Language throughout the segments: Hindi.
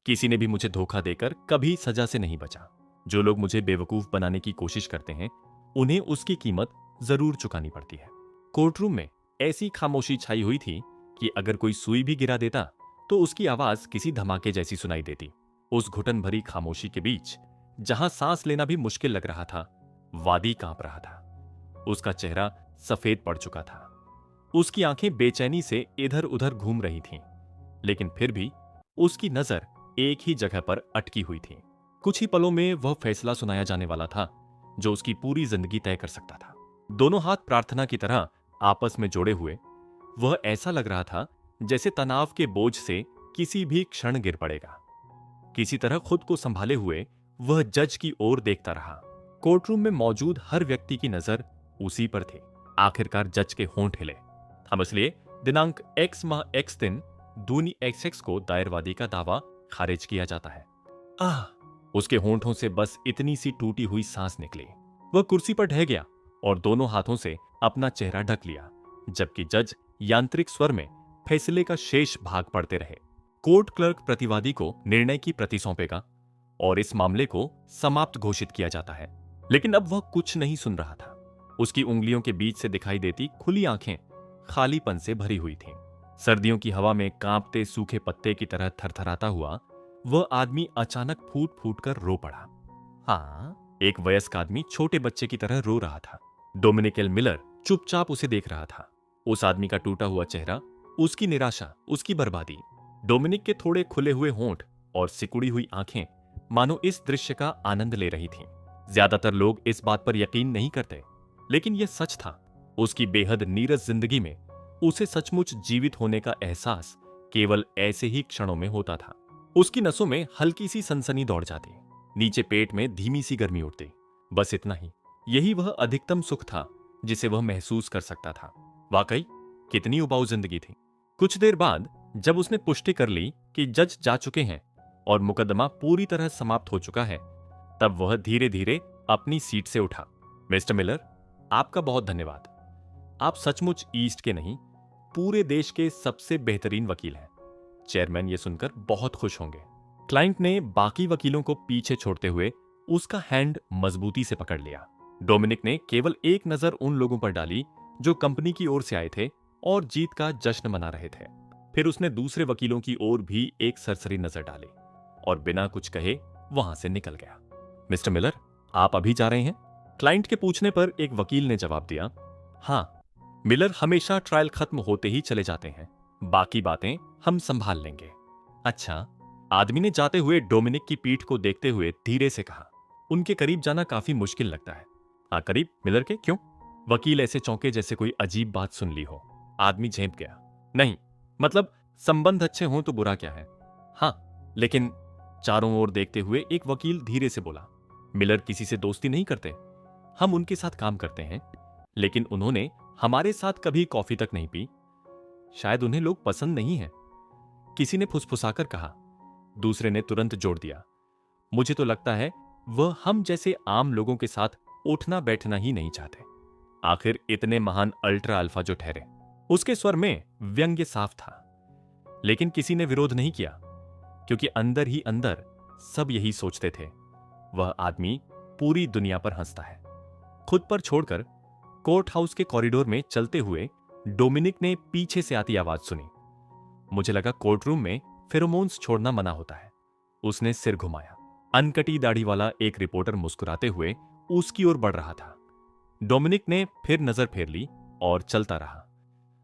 किसी ने भी मुझे धोखा देकर कभी सजा से नहीं बचा। जो लोग मुझे बेवकूफ बनाने की कोशिश करते हैं उन्हें उसकी कीमत जरूर चुकानी पड़ती है। कोर्टरूम में ऐसी खामोशी छाई हुई थी कि अगर कोई सुई भी गिरा देता तो उसकी आवाज किसी धमाके जैसी सुनाई देती। उस घुटन भरी खामोशी के बीच जहां सांस लेना भी मुश्किल लग रहा था, वादी कांप रहा था। उसका चेहरा सफेद पड़ चुका था। उसकी आंखें बेचैनी से इधर उधर घूम रही थीं, लेकिन फिर भी उसकी नजर एक ही जगह पर अटकी हुई थी। कुछ ही पलों में वह फैसला सुनाया जाने वाला था जो उसकी पूरी जिंदगी तय कर सकता था। दोनों हाथ प्रार्थना की तरह आपस में जोड़े हुए, वह ऐसा लग रहा था जैसे तनाव के बोझ से किसी भी क्षण गिर पड़ेगा। किसी तरह खुद को संभाले हुए वह जज की ओर देखता रहा। कोर्टरूम में मौजूद हर व्यक्ति की नजर उसी पर थी। आखिरकार जज के होंठ हिले। हम इसलिए दिनांक एक्स माह एक्स दिन दूनी XX को दायरवादी का दावा खारिज किया जाता है। आह! उसके होंठों से बस इतनी सी टूटी हुई सांस निकली। वह कुर्सी पर ढह गया और दोनों हाथों से अपना चेहरा ढक लिया, जबकि जज यांत्रिक स्वर में फैसले का शेष भाग पढ़ते रहे। कोर्ट क्लर्क प्रतिवादी को निर्णय की प्रति सौंपेगा और इस मामले को समाप्त घोषित किया जाता है। लेकिन अब वह कुछ नहीं सुन रहा था। उसकी उंगलियों के बीच से दिखाई देती खुली आंखें खालीपन से भरी हुई थीं। सर्दियों की हवा में कांपते सूखे पत्ते की तरह थरथराता हुआ वह आदमी अचानक फूट फूट कर रो पड़ा। हाँ, एक वयस्क आदमी छोटे बच्चे की तरह रो रहा था। डोमिनिक एल मिलर चुपचाप उसे देख रहा था। उस आदमी का टूटा हुआ चेहरा, उसकी निराशा, उसकी बर्बादी। डोमिनिक के थोड़े खुले हुए होंठ और सिकुड़ी हुई आंखें मानो इस दृश्य का आनंद ले रही थीं। ज्यादातर लोग इस बात पर यकीन नहीं करते, लेकिन यह सच था। उसकी बेहद नीरस जिंदगी में उसे सचमुच जीवित होने का एहसास केवल ऐसे ही क्षणों में होता था। उसकी नसों में हल्की सी सनसनी दौड़ जाती, नीचे पेट में धीमी सी गर्मी उठती। बस इतना ही। यही वह अधिकतम सुख था जिसे वह महसूस कर सकता था। वाकई कितनी उबाऊ जिंदगी थी। कुछ देर बाद जब उसने पुष्टि कर ली कि जज जा चुके हैं और मुकदमा पूरी तरह समाप्त हो चुका है, तब वह धीरे धीरे अपनी सीट से उठा। मिस्टर मिलर, आपका बहुत धन्यवाद। आप सचमुच ईस्ट के नहीं, पूरे देश के सबसे बेहतरीन वकील हैं। चेयरमैन ये सुनकर बहुत खुश होंगे। क्लाइंट ने बाकी वकीलों को पीछे छोड़ते हुए उसका हैंड मजबूती से पकड़ लिया। डोमिनिक ने केवल एक नजर उन लोगों पर डाली जो कंपनी की ओर से आए थे और जीत का जश्न मना रहे थे। फिर उसने दूसरे वकीलों की ओर भी एक सरसरी नजर डाली और बिना कुछ कहे वहां से निकल गया। मिस्टर मिलर, आप अभी जा रहे हैं? क्लाइंट के पूछने पर एक वकील ने जवाब दिया, हाँ, मिलर हमेशा ट्रायल खत्म होते ही चले जाते हैं। बाकी बातें हम संभाल लेंगे। अच्छा, आदमी ने जाते हुए डोमिनिक की पीठ को देखते हुए धीरे से कहा, उनके करीब जाना काफी मुश्किल लगता है। हाँ, करीब मिलर के? क्यों? वकील ऐसे चौंके जैसे कोई अजीब बात सुन ली हो। आदमी झेंप गया, नहीं, मतलब संबंध अच्छे हों तो बुरा क्या है। हाँ, लेकिन चारों ओर देखते हुए एक वकील धीरे से बोला, मिलर किसी से दोस्ती नहीं करते। हम उनके साथ काम करते हैं, लेकिन उन्होंने हमारे साथ कभी कॉफी तक नहीं पी। शायद उन्हें लोग पसंद नहीं हैं। किसी ने फुसफुसाकर कहा। दूसरे ने तुरंत जोड़ दिया, मुझे तो लगता है वह हम जैसे आम लोगों के साथ उठना बैठना ही नहीं चाहते। आखिर इतने महान अल्ट्रा अल्फा जो ठहरे। उसके स्वर में व्यंग्य साफ था, लेकिन किसी ने विरोध नहीं किया, क्योंकि अंदर ही अंदर सब यही सोचते थे, वह आदमी पूरी दुनिया पर हंसता है। खुद पर छोड़कर कोर्ट हाउस के कॉरिडोर में चलते हुए डोमिनिक ने पीछे से आती आवाज सुनी। मुझे लगा कोर्टरूम में फेरोमोन्स छोड़ना मना होता है। उसने सिर घुमाया। अनकटी दाढ़ी वाला एक रिपोर्टर मुस्कुराते हुए उसकी ओर बढ़ रहा था। डोमिनिक ने फिर नजर फेर ली और चलता रहा।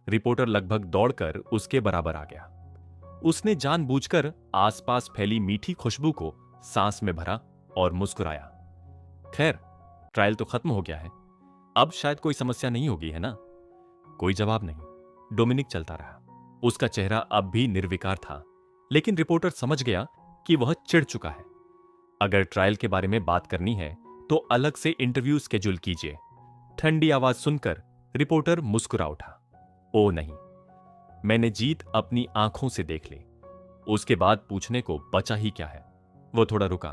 रिपोर्टर लगभग दौड़कर उसके बराबर आ गया। उसने जानबूझकर आसपास फैली मीठी खुशबू को सांस में भरा और मुस्कुराया। खैर, ट्रायल तो खत्म हो गया है, अब शायद कोई समस्या नहीं होगी, है ना? कोई जवाब नहीं। डोमिनिक चलता रहा। उसका चेहरा अब भी निर्विकार था, लेकिन रिपोर्टर समझ गया कि वह चिढ़ चुका है। अगर ट्रायल के बारे में बात करनी है तो अलग से इंटरव्यू स्केड्यूल कीजिए। ठंडी आवाज सुनकर रिपोर्टर मुस्कुरा उठा। ओ नहीं, मैंने जीत अपनी आंखों से देख ली। उसके बाद पूछने को बचा ही क्या है। वो थोड़ा रुका,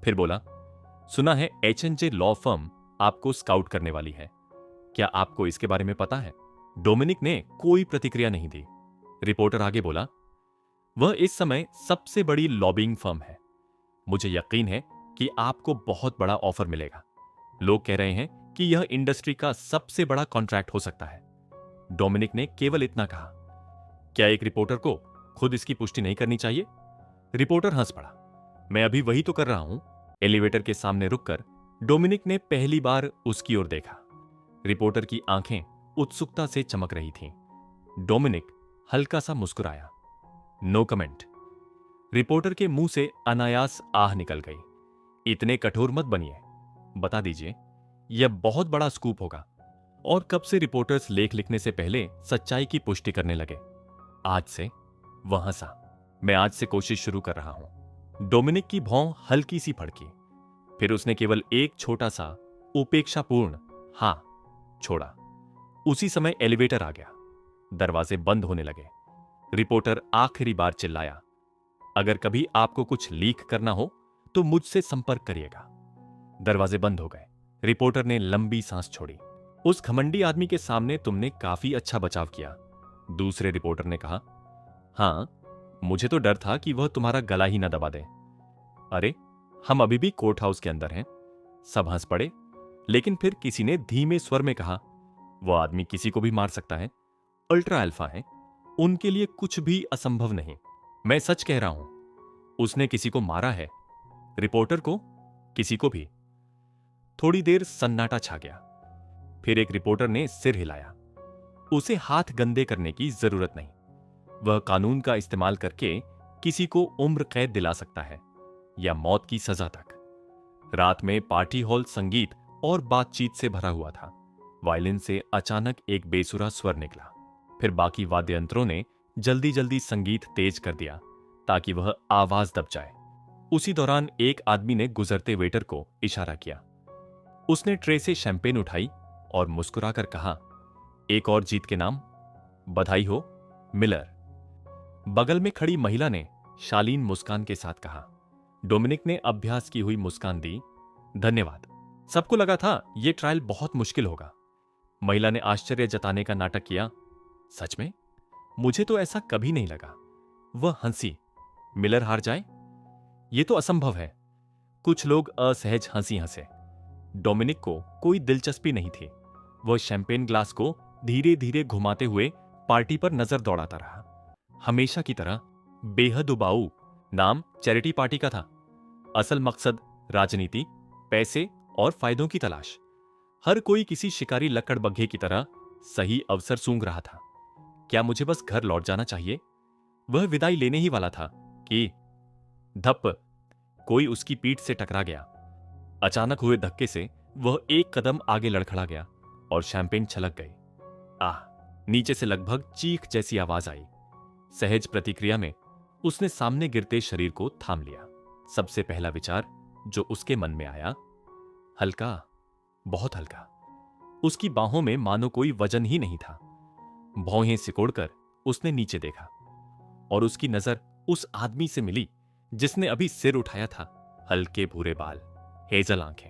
फिर बोला, सुना है H&J लॉ फर्म आपको स्काउट करने वाली है। क्या आपको इसके बारे में पता है? डोमिनिक ने कोई प्रतिक्रिया नहीं दी। रिपोर्टर आगे बोला, वह इस समय सबसे बड़ी लॉबिंग फर्म है। मुझे यकीन है कि आपको बहुत बड़ा ऑफर मिलेगा। लोग कह रहे हैं कि यह इंडस्ट्री का सबसे बड़ा कॉन्ट्रैक्ट हो सकता है। डोमिनिक ने केवल इतना कहा। क्या एक रिपोर्टर को खुद इसकी पुष्टि नहीं करनी चाहिए? रिपोर्टर हंस पड़ा। मैं अभी वही तो कर रहा हूं। एलिवेटर के सामने रुककर डोमिनिक ने पहली बार उसकी ओर देखा। रिपोर्टर की आंखें उत्सुकता से चमक रही थीं। डोमिनिक हल्का सा मुस्कुराया। No comment. रिपोर्टर के मुंह से अनायास आह निकल गई। इतने कठोर मत बनिए। बता दीजिए, यह बहुत बड़ा स्कूप होगा। और कब से रिपोर्टर्स लेख लिखने से पहले सच्चाई की पुष्टि करने लगे? आज से। वह हंसा। मैं आज से कोशिश शुरू कर रहा हूं। डोमिनिक की भौं हल्की सी फड़की। फिर उसने केवल एक छोटा सा उपेक्षापूर्ण हां छोड़ा। उसी समय एलिवेटर आ गया। दरवाजे बंद होने लगे। रिपोर्टर आखिरी बार चिल्लाया, अगर कभी आपको कुछ लीक करना हो तो मुझसे संपर्क करिएगा। दरवाजे बंद हो गए। रिपोर्टर ने लंबी सांस छोड़ी। उस घमंडी आदमी के सामने तुमने काफी अच्छा बचाव किया, दूसरे रिपोर्टर ने कहा। हां, मुझे तो डर था कि वह तुम्हारा गला ही न दबा दे। अरे, हम अभी भी कोर्ट हाउस के अंदर हैं। सब हंस पड़े, लेकिन फिर किसी ने धीमे स्वर में कहा, वह आदमी किसी को भी मार सकता है। अल्ट्रा अल्फा है, उनके लिए कुछ भी असंभव नहीं। मैं सच कह रहा हूं, उसने किसी को मारा है। रिपोर्टर को, किसी को भी। थोड़ी देर सन्नाटा छा गया। फिर एक रिपोर्टर ने सिर हिलाया। उसे हाथ गंदे करने की जरूरत नहीं। वह कानून का इस्तेमाल करके किसी को उम्र कैद दिला सकता है या मौत की सजा तक। रात में पार्टी हॉल संगीत और बातचीत से भरा हुआ था। वायलिन से अचानक एक बेसुरा स्वर निकला। फिर बाकी वाद्य यंत्रों ने जल्दी जल्दी संगीत तेज कर दिया ताकि वह आवाज दब जाए। उसी दौरान एक आदमी ने गुजरते वेटर को इशारा किया। उसने ट्रे से शैंपेन उठाई और मुस्कुराकर कहा, एक और जीत के नाम। बधाई हो, मिलर। बगल में खड़ी महिला ने शालीन मुस्कान के साथ कहा। डोमिनिक ने अभ्यास की हुई मुस्कान दी। धन्यवाद। सबको लगा था यह ट्रायल बहुत मुश्किल होगा। महिला ने आश्चर्य जताने का नाटक किया। सच में? मुझे तो ऐसा कभी नहीं लगा। वह हंसी। मिलर हार जाए? यह तो असंभव है। कुछ लोग असहज हंसी हंसे। डोमिनिक को कोई दिलचस्पी नहीं थी। वह शैंपेन ग्लास को धीरे धीरे घुमाते हुए पार्टी पर नजर दौड़ाता रहा। हमेशा की तरह बेहद उबाऊ। नाम चैरिटी पार्टी का था। असल मकसद राजनीति, पैसे और फायदों की तलाश। हर कोई किसी शिकारी लकड़बग्घे की तरह सही अवसर सूंघ रहा था। क्या मुझे बस घर लौट जाना चाहिए? वह विदाई लेने ही वाला था कि धप्प, कोई उसकी पीठ से टकरा गया। अचानक हुए धक्के से वह एक कदम आगे लड़खड़ा गया और शैंपेन छलक गई। आह! नीचे से लगभग चीख जैसी आवाज आई। सहज प्रतिक्रिया में उसने सामने गिरते शरीर को थाम लिया। सबसे पहला विचार जो उसके मन में आया, हल्का, बहुत हल्का। उसकी बाहों में मानो कोई वजन ही नहीं था। भौहें सिकोड़कर उसने नीचे देखा और उसकी नजर उस आदमी से मिली जिसने अभी सिर उठाया था। हल्के भूरे बाल, हेजल आंखें।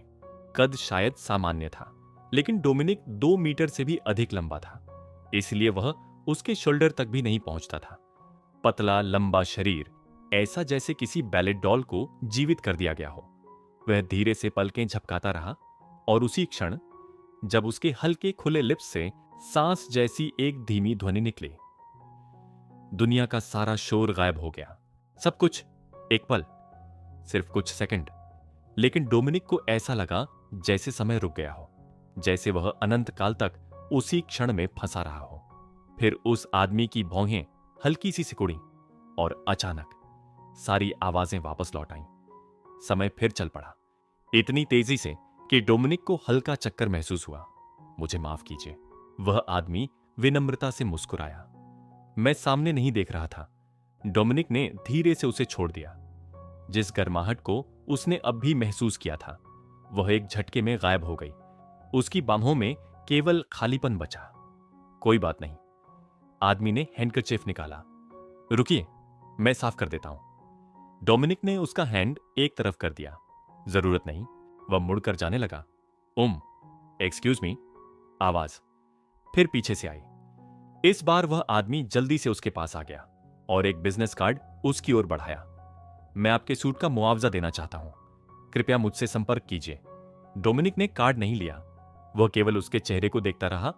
कद शायद सामान्य था, लेकिन डोमिनिक 2 मीटर से भी अधिक लंबा था, इसलिए वह उसके शोल्डर तक भी नहीं पहुंचता था। पतला लंबा शरीर, ऐसा जैसे किसी बैलेट डॉल को जीवित कर दिया गया हो। वह धीरे से पलकें झपकाता रहा और उसी क्षण जब उसके हल्के खुले लिप्स से सांस जैसी एक धीमी ध्वनि निकली, दुनिया का सारा शोर गायब हो गया। सब कुछ एक पल, सिर्फ कुछ सेकंड, लेकिन डोमिनिक को ऐसा लगा जैसे समय रुक गया हो, जैसे वह अनंत काल तक उसी क्षण में फंसा रहा हो। फिर उस आदमी की भौहें हल्की सी सिकुड़ी और अचानक सारी आवाजें वापस लौट आईं। समय फिर चल पड़ा, इतनी तेजी से कि डोमिनिक को हल्का चक्कर महसूस हुआ। मुझे माफ कीजिए। वह आदमी विनम्रता से मुस्कुराया। मैं सामने नहीं देख रहा था। डोमिनिक ने धीरे से उसे छोड़ दिया। जिस गर्माहट को उसने अब भी महसूस किया था, वह एक झटके में गायब हो गई। उसकी बाहों में केवल खालीपन बचा। कोई बात नहीं। आदमी ने हैंडकरचीफ निकाला। रुकिए, मैं साफ कर देता हूं। डोमिनिक ने उसका हैंड एक तरफ कर दिया। जरूरत नहीं। वह मुड़कर जाने लगा। Excuse me. आवाज फिर पीछे से आई। इस बार वह आदमी जल्दी से उसके पास आ गया और एक बिजनेस कार्ड उसकी ओर बढ़ाया। मैं आपके सूट का मुआवजा देना चाहता हूं, कृपया मुझसे संपर्क कीजिए। डोमिनिक ने कार्ड नहीं लिया, वह केवल उसके चेहरे को देखता रहा,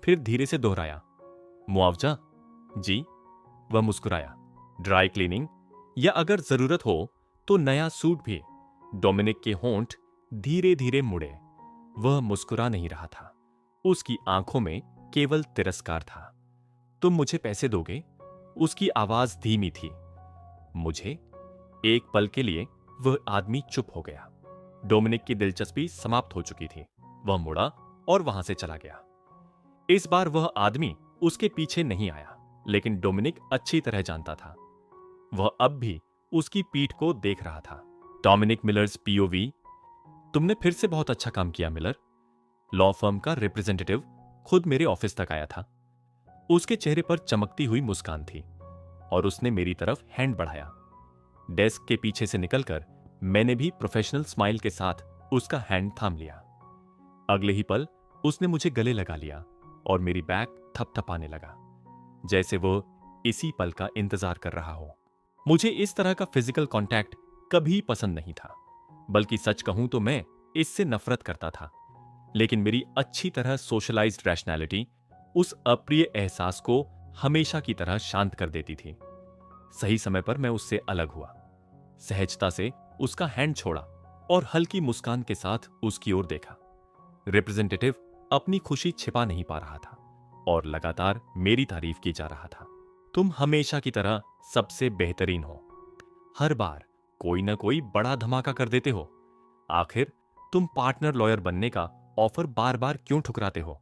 फिर धीरे से दोहराया, मुआवजा? जी। वह मुस्कुराया। ड्राई क्लीनिंग या अगर जरूरत हो तो नया सूट भी। डोमिनिक के होंठ धीरे धीरे मुड़े। वह मुस्कुरा नहीं रहा था, उसकी आंखों में केवल तिरस्कार था। तुम मुझे पैसे दोगे? उसकी आवाज धीमी थी। मुझे? एक पल के लिए वह आदमी चुप हो गया। डोमिनिक की दिलचस्पी समाप्त हो चुकी थी। वह मुड़ा और वहां से चला गया। इस बार वह आदमी उसके पीछे नहीं आया, लेकिन डोमिनिक अच्छी तरह जानता था, वह अब भी उसकी पीठ को देख रहा था। Dominic Miller's POV. तुमने फिर से बहुत अच्छा काम किया मिलर। लॉ फर्म का रिप्रेजेंटेटिव खुद मेरे ऑफिस तक आया था। उसके चेहरे पर चमकती हुई मुस्कान थी और उसने मेरी तरफ हैंड बढ़ाया। डेस्क के पीछे से निकलकर मैंने भी प्रोफेशनल स्माइल के साथ उसका हैंड थाम लिया। अगले ही पल उसने मुझे गले लगा लिया और मेरी बैक थपथपाने लगा, जैसे वो इसी पल का इंतजार कर रहा हो। मुझे इस तरह का फिजिकल कांटेक्ट कभी पसंद नहीं था, बल्कि सच कहूं तो मैं इससे नफरत करता था। लेकिन मेरी अच्छी तरह सोशलाइज्ड रैशनैलिटी उस अप्रिय एहसास को हमेशा की तरह शांत कर देती थी। सही समय पर मैं उससे अलग हुआ, सहजता से उसका हैंड छोड़ा और हल्की मुस्कान के साथ उसकी ओर देखा। रिप्रेजेंटेटिव अपनी खुशी छिपा नहीं पा रहा था और लगातार मेरी तारीफ की जा रहा था। तुम हमेशा की तरह सबसे बेहतरीन हो। हर बार कोई ना कोई बड़ा धमाका कर देते हो। आखिर तुम पार्टनर लॉयर बनने का ऑफर बार बार क्यों ठुकराते हो?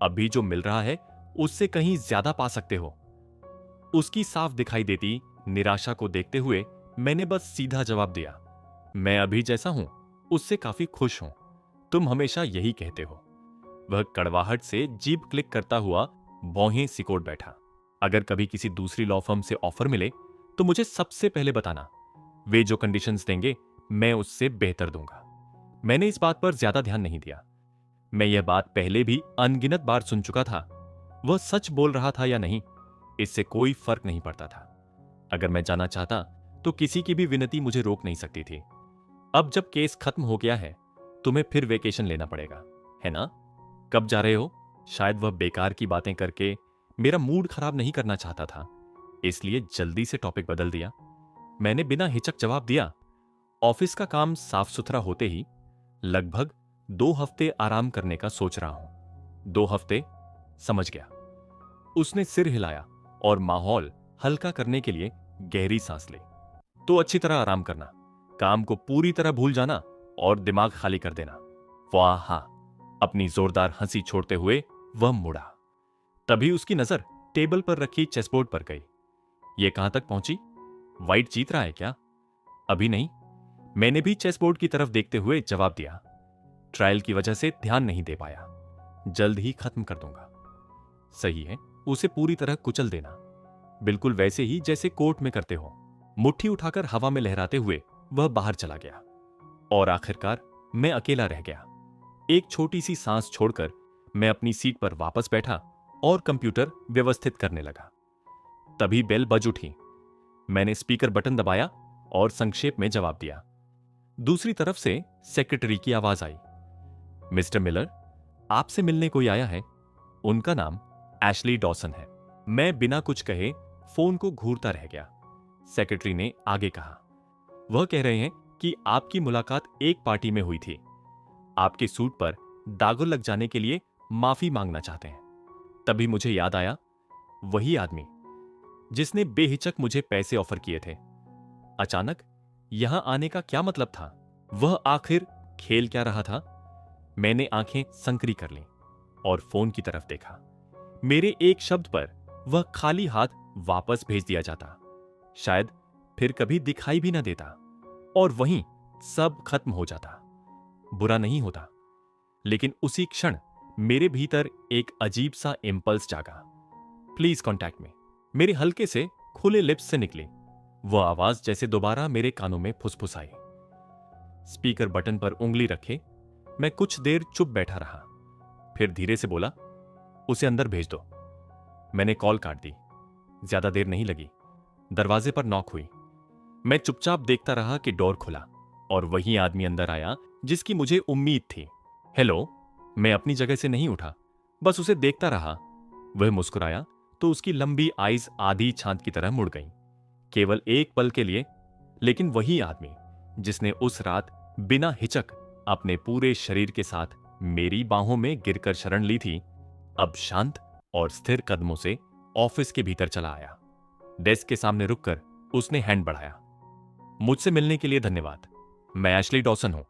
अभी जो मिल रहा है उससे कहीं ज्यादा पा सकते हो। उसकी साफ दिखाई देती निराशा को देखते हुए मैंने बस सीधा जवाब दिया, मैं अभी जैसा हूं उससे काफी खुश हूं। तुम हमेशा यही कहते हो। वह कड़वाहट से जीभ क्लिक करता हुआ भौहें सिकोड़ बैठा। अगर कभी किसी दूसरी लॉ फर्म से ऑफर मिले तो मुझे सबसे पहले बताना। वे जो कंडीशंस देंगे मैं उससे बेहतर दूंगा। मैंने इस बात पर ज्यादा ध्यान नहीं दिया। मैं यह बात पहले भी अनगिनत बार सुन चुका था। वह सच बोल रहा था या नहीं, इससे कोई फर्क नहीं पड़ता था। अगर मैं जाना चाहता तो किसी की भी विनती मुझे रोक नहीं सकती थी। अब जब केस खत्म हो गया है, तुम्हें फिर वेकेशन लेना पड़ेगा, है ना? कब जा रहे हो? शायद वह बेकार की बातें करके मेरा मूड खराब नहीं करना चाहता था, इसलिए जल्दी से टॉपिक बदल दिया। मैंने बिना हिचक जवाब दिया, ऑफिस का काम साफ सुथरा होते ही लगभग 2 हफ्ते आराम करने का सोच रहा हूं। 2 हफ्ते? समझ गया। उसने सिर हिलाया और माहौल हल्का करने के लिए गहरी सांस ली। तो अच्छी तरह आराम करना, काम को पूरी तरह भूल जाना और दिमाग खाली कर देना। वाह हाँ। अपनी जोरदार हंसी छोड़ते हुए वह मुड़ा। तभी उसकी नजर टेबल पर रखी चेसबोर्ड पर गई। यह कहां तक पहुंची? व्हाइट जीत रहा है क्या? अभी नहीं। मैंने भी चेसबोर्ड की तरफ देखते हुए जवाब दिया, ट्रायल की वजह से ध्यान नहीं दे पाया, जल्द ही खत्म कर दूंगा। सही है, उसे पूरी तरह कुचल देना, बिल्कुल वैसे ही जैसे कोर्ट में करते हो। मुट्ठी उठाकर हवा में लहराते हुए वह बाहर चला गया और आखिरकार मैं अकेला रह गया। एक छोटी सी सांस छोड़कर मैं अपनी सीट पर वापस बैठा और कंप्यूटर व्यवस्थित करने लगा। तभी बेल बज उठी। मैंने स्पीकर बटन दबाया और संक्षेप में जवाब दिया। दूसरी तरफ से सेक्रेटरी की आवाज आई, मिस्टर मिलर, आपसे मिलने कोई आया है। उनका नाम एशली डॉसन है। मैं बिना कुछ कहे फोन को घूरता रह गया। सेक्रेटरी ने आगे कहा, वह कह रहे हैं कि आपकी मुलाकात एक पार्टी में हुई थी। आपके सूट पर दागों लग जाने के लिए माफी मांगना चाहते हैं। तभी मुझे याद आया, वही आदमी जिसने बेहिचक मुझे पैसे ऑफर किए थे। अचानक यहां आने का क्या मतलब था? वह आखिर खेल क्या रहा था? मैंने आंखें संकरी कर लीं और फोन की तरफ देखा। मेरे एक शब्द पर वह खाली हाथ वापस भेज दिया जाता, शायद फिर कभी दिखाई भी न देता और वहीं सब खत्म हो जाता। बुरा नहीं होता, लेकिन उसी क्षण मेरे भीतर एक अजीब सा इंपल्स जागा, प्लीज कॉन्टैक्ट मी। मेरे हल्के से खुले लिप्स से निकली वह आवाज, जैसे दोबारा मेरे कानों में फुसफुसाई। स्पीकर बटन पर उंगली रखे मैं कुछ देर चुप बैठा रहा, फिर धीरे से बोला, उसे अंदर भेज दो। मैंने कॉल काट दी। ज्यादा देर नहीं लगी, दरवाजे पर नॉक हुई। मैं चुपचाप देखता रहा कि डोर खुला और वही आदमी अंदर आया जिसकी मुझे उम्मीद थी। हेलो। मैं अपनी जगह से नहीं उठा, बस उसे देखता रहा। वह मुस्कुराया तो उसकी लंबी आइज आधी चांद की तरह मुड़ गईं, केवल एक पल के लिए। लेकिन वही आदमी जिसने उस रात बिना हिचक अपने पूरे शरीर के साथ मेरी बाहों में गिरकर शरण ली थी, अब शांत और स्थिर कदमों से ऑफिस के भीतर चला आया। डेस्क के सामने रुककर उसने हैंड बढ़ाया। मुझसे मिलने के लिए धन्यवाद। मैं एशली डॉसन हूं।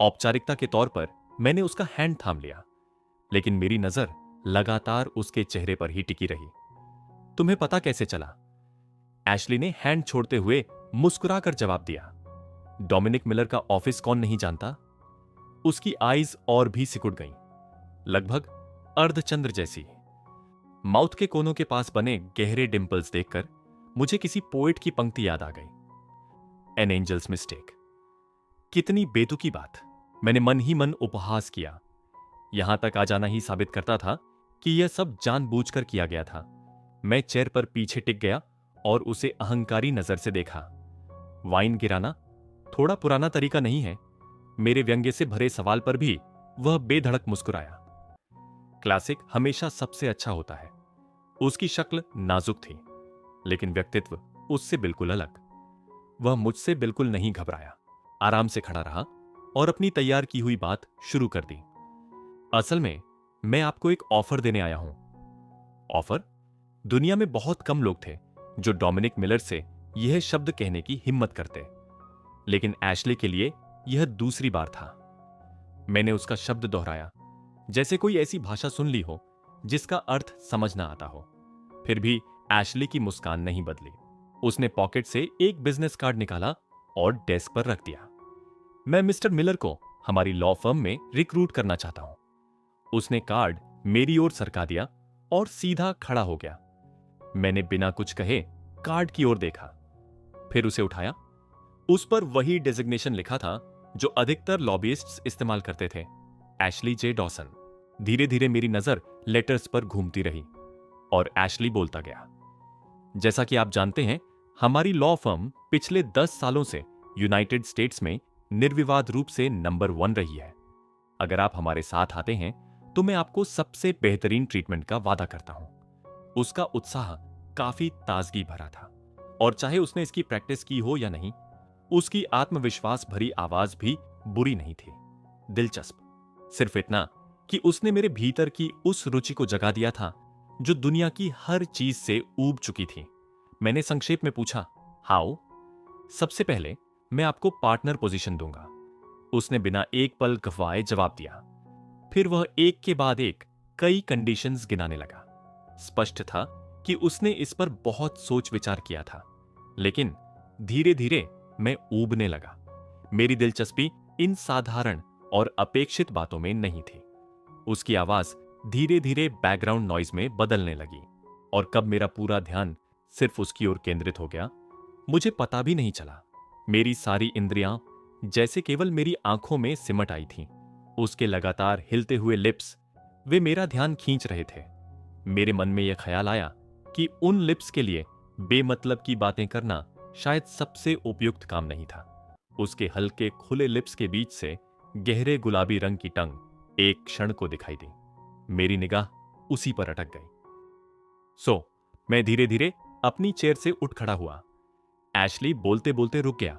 औपचारिकता के तौर पर मैंने उसका हैंड थाम लिया, लेकिन मेरी नजर लगातार उसके चेहरे पर ही टिकी रही। तुम्हें पता कैसे चला? एशली ने हैंड छोड़ते हुए मुस्कुराकर जवाब दिया। डोमिनिक मिलर का ऑफिस कौन नहीं जानता? उसकी आईज और भी सिकुड़ गईं, लगभग अर्धचंद्र जैसी। माउथ के कोनों के पास बने गहरे डिंपल्स देखकर मुझे किसी पोएट की पंक्ति याद आ गई। An angel's mistake. कितनी बेतुकी बात। मैंने मन ही मन उपहास किया। यहां तक आ जाना ही साबित करता था कि यह सब जानबूझकर किया गया था। मैं चेयर पर पीछे टिक गया और उसे अहंकारी नजर से देखा। वाइन गिराना थोड़ा पुराना तरीका नहीं है? मेरे व्यंग्य से भरे सवाल पर भी वह बेधड़क मुस्कुराया। क्लासिक हमेशा सबसे अच्छा होता है। उसकी शक्ल नाजुक थी, लेकिन व्यक्तित्व उससे बिल्कुल अलग। वह मुझसे बिल्कुल नहीं घबराया, आराम से खड़ा रहा और अपनी तैयार की हुई बात शुरू कर दी। असल में मैं आपको एक ऑफर देने आया हूं। ऑफर? दुनिया में बहुत कम लोग थे जो डोमिनिक मिलर से यह शब्द कहने की हिम्मत करते, लेकिन एशले के लिए यह दूसरी बार था। मैंने उसका शब्द दोहराया, जैसे कोई ऐसी भाषा सुन ली हो जिसका अर्थ समझ ना आता हो। फिर भी एशली की मुस्कान नहीं बदली। उसने पॉकेट से एक बिजनेस कार्ड निकाला और डेस्क पर रख दिया। मैं मिस्टर मिलर को हमारी लॉ फर्म में रिक्रूट करना चाहता हूं। उसने कार्ड मेरी ओर सरका दिया और सीधा खड़ा हो गया। मैंने बिना कुछ कहे कार्ड की ओर देखा, फिर उसे उठाया। उस पर वही डेजिग्नेशन लिखा था जो अधिकतर लॉबियिस्ट्स इस्तेमाल करते थे, एशली जे डॉसन। धीरे धीरे मेरी नजर लेटर्स पर घूमती रही और एशली बोलता गया। जैसा कि आप जानते हैं, हमारी लॉ फर्म पिछले 10 सालों से यूनाइटेड स्टेट्स में निर्विवाद रूप से नंबर 1 रही है। अगर आप हमारे साथ आते हैं तो मैं आपको सबसे बेहतरीन ट्रीटमेंट का वादा करता हूं। उसका उत्साह काफी ताजगी भरा था, और चाहे उसने इसकी प्रैक्टिस की हो या नहीं, उसकी आत्मविश्वास भरी आवाज भी बुरी नहीं थी। दिलचस्प सिर्फ इतना कि उसने मेरे भीतर की उस रुचि को जगा दिया था जो दुनिया की हर चीज से ऊब चुकी थी। मैंने संक्षेप में पूछा, हाउ? सबसे पहले मैं आपको पार्टनर पोजीशन दूंगा। उसने बिना एक पल गंवाए जवाब दिया। फिर वह एक के बाद एक कई कंडीशंस गिनाने लगा। स्पष्ट था कि उसने इस पर बहुत सोच विचार किया था, लेकिन धीरे धीरे मैं ऊबने लगा। मेरी दिलचस्पी इन साधारण और अपेक्षित बातों में नहीं थी। उसकी आवाज धीरे धीरे बैकग्राउंड नॉइज में बदलने लगी, और कब मेरा पूरा ध्यान सिर्फ उसकी ओर केंद्रित हो गया, मुझे पता भी नहीं चला। मेरी सारी इंद्रियां जैसे केवल मेरी आंखों में सिमट आई थीं। उसके लगातार हिलते हुए लिप्स, वे मेरा ध्यान खींच रहे थे। मेरे मन में यह ख्याल आया कि उन लिप्स के लिए बेमतलब की बातें करना शायद सबसे उपयुक्त काम नहीं था। उसके हल्के खुले लिप्स के बीच से गहरे गुलाबी रंग की टंग एक क्षण को दिखाई दी। मेरी निगाह उसी पर अटक गई। मैं धीरे धीरे अपनी चेयर से उठ खड़ा हुआ। एशली बोलते बोलते रुक गया।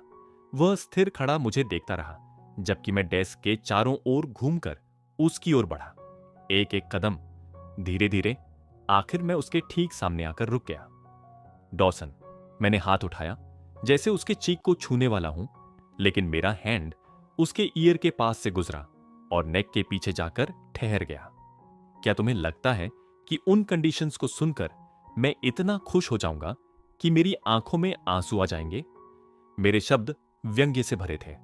वह स्थिर खड़ा मुझे देखता रहा, जबकि मैं डेस्क के चारों ओर घूमकर उसकी ओर बढ़ा। एक एक कदम, धीरे धीरे, आखिर मैं उसके ठीक सामने आकर रुक गया। डॉसन, मैंने हाथ उठाया जैसे उसके चीक को छूने वाला हूं, लेकिन मेरा हैंड उसके ईयर के पास से गुजरा और नेक के पीछे जाकर ठहर गया। क्या तुम्हें लगता है कि उन कंडीशंस को सुनकर मैं इतना खुश हो जाऊंगा कि मेरी आंखों में आंसू आ जाएंगे? मेरे शब्द व्यंग्य से भरे थे,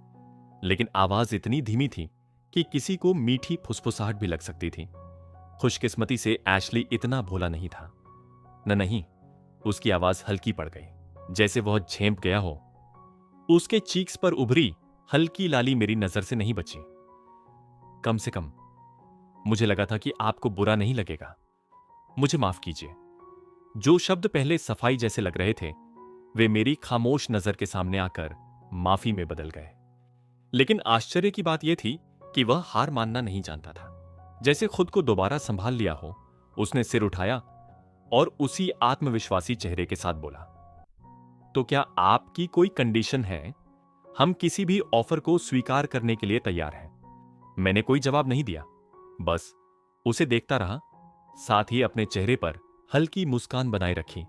लेकिन आवाज इतनी धीमी थी कि किसी को मीठी फुसफुसाहट भी लग सकती थी। खुशकिस्मती से एशली इतना भोला नहीं था। नहीं, उसकी आवाज हल्की पड़ गई, जैसे वह झेंप गया हो। उसके चीक्स पर उभरी हल्की लाली मेरी नजर से नहीं बची। कम से कम मुझे लगा था कि आपको बुरा नहीं लगेगा। मुझे माफ कीजिए। जो शब्द पहले सफाई जैसे लग रहे थे, वे मेरी खामोश नजर के सामने आकर माफी में बदल गए। लेकिन आश्चर्य की बात यह थी कि वह हार मानना नहीं जानता था। जैसे खुद को दोबारा संभाल लिया हो, उसने सिर उठाया और उसी आत्मविश्वासी चेहरे के साथ बोला, तो क्या आपकी कोई कंडीशन है? हम किसी भी ऑफर को स्वीकार करने के लिए तैयार हैं। मैंने कोई जवाब नहीं दिया, बस उसे देखता रहा, साथ ही अपने चेहरे पर हल्की मुस्कान बनाए रखी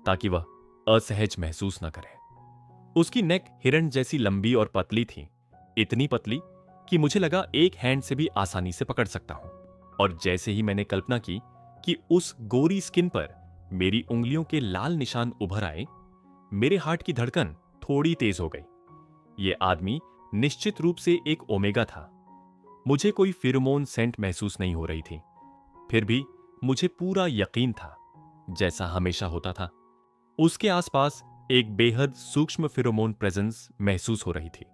ताकि वह असहज महसूस न करे। उसकी नेक हिरण जैसी लंबी और पतली थी, इतनी पतली कि मुझे लगा एक हैंड से भी आसानी से पकड़ सकता हूं। और जैसे ही मैंने कल्पना की कि उस गोरी स्किन पर मेरी उंगलियों के लाल निशान उभर आए, मेरे हार्ट की धड़कन थोड़ी तेज हो गई। यह आदमी निश्चित रूप से एक ओमेगा था। मुझे कोई फिरोमोन सेंट महसूस नहीं हो रही थी, फिर भी मुझे पूरा यकीन था, जैसा हमेशा होता था, उसके आसपास एक बेहद सूक्ष्म फिरोमोन प्रेजेंस महसूस हो रही थी।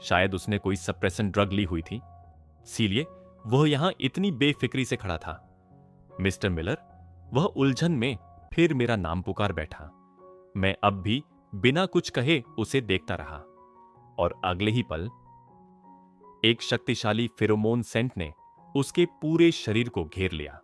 शायद उसने कोई सप्रेसेंट ड्रग ली हुई थी, इसीलिए वह यहां इतनी बेफिक्री से खड़ा था। मिस्टर मिलर, वह उलझन में फिर मेरा नाम पुकार बैठा। मैं अब भी बिना कुछ कहे उसे देखता रहा और अगले ही पल एक शक्तिशाली फेरोमोन सेंट ने उसके पूरे शरीर को घेर लिया।